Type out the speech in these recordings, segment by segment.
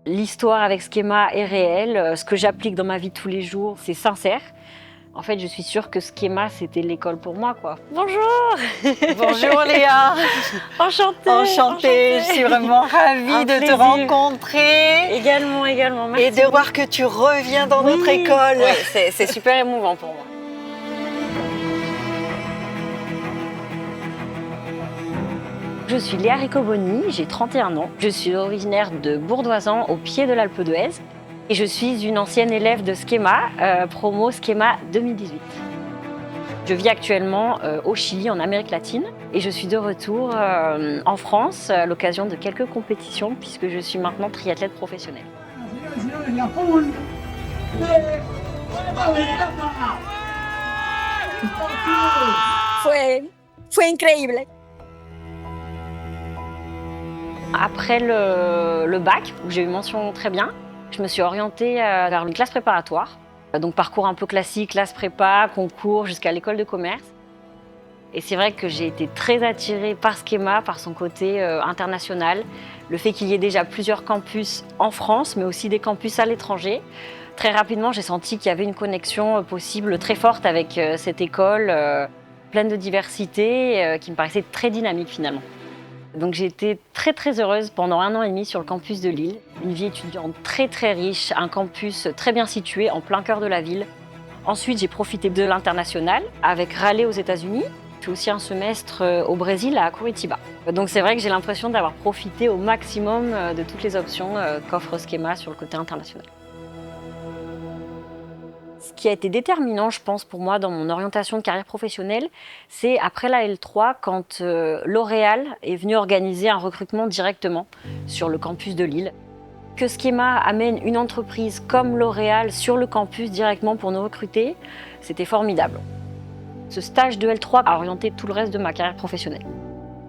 L'histoire avec Schema est réelle, ce que j'applique dans ma vie de tous les jours, c'est sincère. En fait, je suis sûre que Schema, c'était l'école pour moi, quoi. Bonjour! Bonjour Léa! Enchantée! Enchantée, je suis vraiment ravie de te rencontrer. Également, merci. Et de voir que tu reviens dans notre école. Ouais, c'est super émouvant pour moi. Je suis Léa Riccoboni, j'ai 31 ans. Je suis originaire de Bourdoisan, au pied de l'Alpe d'Huez. Et je suis une ancienne élève de Schema, promo Schema 2018. Je vis actuellement au Chili, en Amérique latine. Et je suis de retour en France à l'occasion de quelques compétitions, puisque je suis maintenant triathlète professionnelle. Fue increíble. Après le bac, où j'ai eu mention très bien, je me suis orientée vers une classe préparatoire. Donc parcours un peu classique, classe prépa, concours jusqu'à l'école de commerce. Et c'est vrai que j'ai été très attirée par Schema, par son côté international. Le fait qu'il y ait déjà plusieurs campus en France, mais aussi des campus à l'étranger. Très rapidement, j'ai senti qu'il y avait une connexion possible très forte avec cette école pleine de diversité, qui me paraissait très dynamique finalement. Donc j'ai été très heureuse pendant 1 an et demi sur le campus de Lille. Une vie étudiante très riche, un campus très bien situé en plein cœur de la ville. Ensuite, j'ai profité de l'international avec Raleigh aux États-Unis, puis aussi un semestre au Brésil à Curitiba. Donc c'est vrai que j'ai l'impression d'avoir profité au maximum de toutes les options qu'offre Schema sur le côté international. Ce qui a été déterminant, je pense, pour moi dans mon orientation de carrière professionnelle, c'est après la L3, quand L'Oréal est venu organiser un recrutement directement sur le campus de Lille. Que Schema amène une entreprise comme L'Oréal sur le campus directement pour nous recruter, c'était formidable. Ce stage de L3 a orienté tout le reste de ma carrière professionnelle.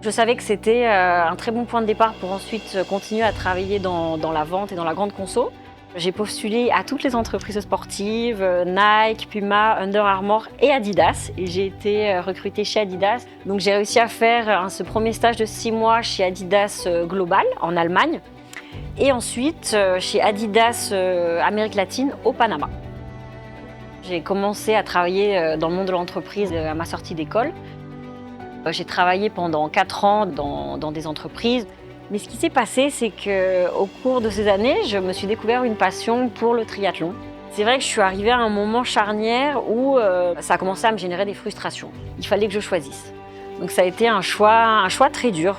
Je savais que c'était un très bon point de départ pour ensuite continuer à travailler dans la vente et dans la grande conso. J'ai postulé à toutes les entreprises sportives, Nike, Puma, Under Armour et Adidas. Et j'ai été recrutée chez Adidas. Donc j'ai réussi à faire ce premier stage de 6 mois chez Adidas Global en Allemagne. Et ensuite chez Adidas Amérique latine au Panama. J'ai commencé à travailler dans le monde de l'entreprise à ma sortie d'école. J'ai travaillé pendant 4 ans dans des entreprises. Mais ce qui s'est passé, c'est qu'au cours de ces années, je me suis découvert une passion pour le triathlon. C'est vrai que je suis arrivée à un moment charnière où ça a commencé à me générer des frustrations. Il fallait que je choisisse. Donc ça a été un choix très dur.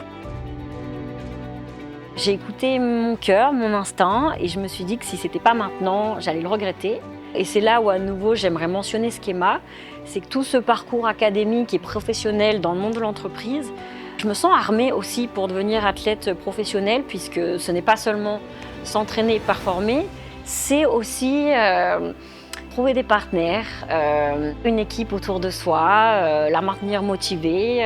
J'ai écouté mon cœur, mon instinct, et je me suis dit que si c'était pas maintenant, j'allais le regretter. Et c'est là où à nouveau j'aimerais mentionner Schema, c'est que tout ce parcours académique et professionnel dans le monde de l'entreprise, je me sens armée aussi pour devenir athlète professionnelle, puisque ce n'est pas seulement s'entraîner et performer, c'est aussi trouver des partenaires, une équipe autour de soi, la maintenir motivée,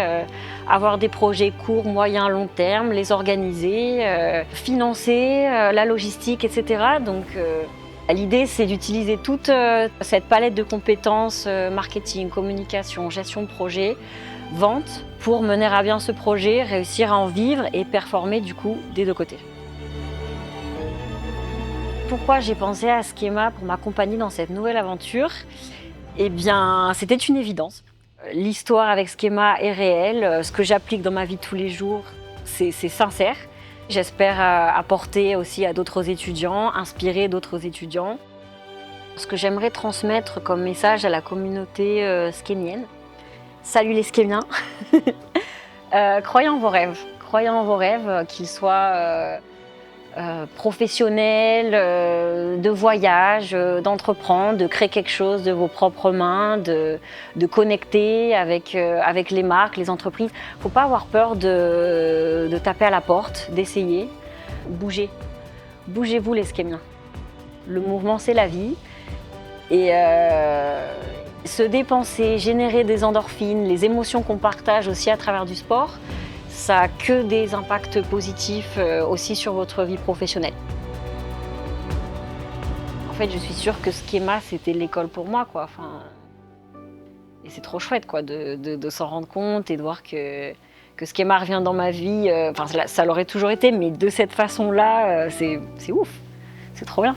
avoir des projets courts, moyens, long terme, les organiser, financer la logistique, etc. Donc l'idée, c'est d'utiliser toute cette palette de compétences, marketing, communication, gestion de projet, vente, pour mener à bien ce projet, réussir à en vivre et performer du coup des deux côtés. Pourquoi j'ai pensé à Schema pour m'accompagner dans cette nouvelle aventure? Eh bien, c'était une évidence. L'histoire avec Schema est réelle, ce que j'applique dans ma vie de tous les jours, c'est sincère. J'espère apporter aussi à d'autres étudiants, inspirer d'autres étudiants. Ce que j'aimerais transmettre comme message à la communauté schémienne, salut les Schémiens, croyez en vos rêves, qu'ils soient professionnels, de voyage, d'entreprendre, de créer quelque chose de vos propres mains, de connecter avec les marques, les entreprises. Il ne faut pas avoir peur de taper à la porte, d'essayer. Bougez-vous les Schémiens. Le mouvement, c'est la vie. Et se dépenser, générer des endorphines, les émotions qu'on partage aussi à travers du sport, ça n'a que des impacts positifs aussi sur votre vie professionnelle. En fait, je suis sûre que Schema, c'était l'école pour moi, quoi. Enfin, et c'est trop chouette, quoi, de s'en rendre compte et de voir que Schema revient dans ma vie. Enfin, ça l'aurait toujours été, mais de cette façon-là, c'est ouf. C'est trop bien.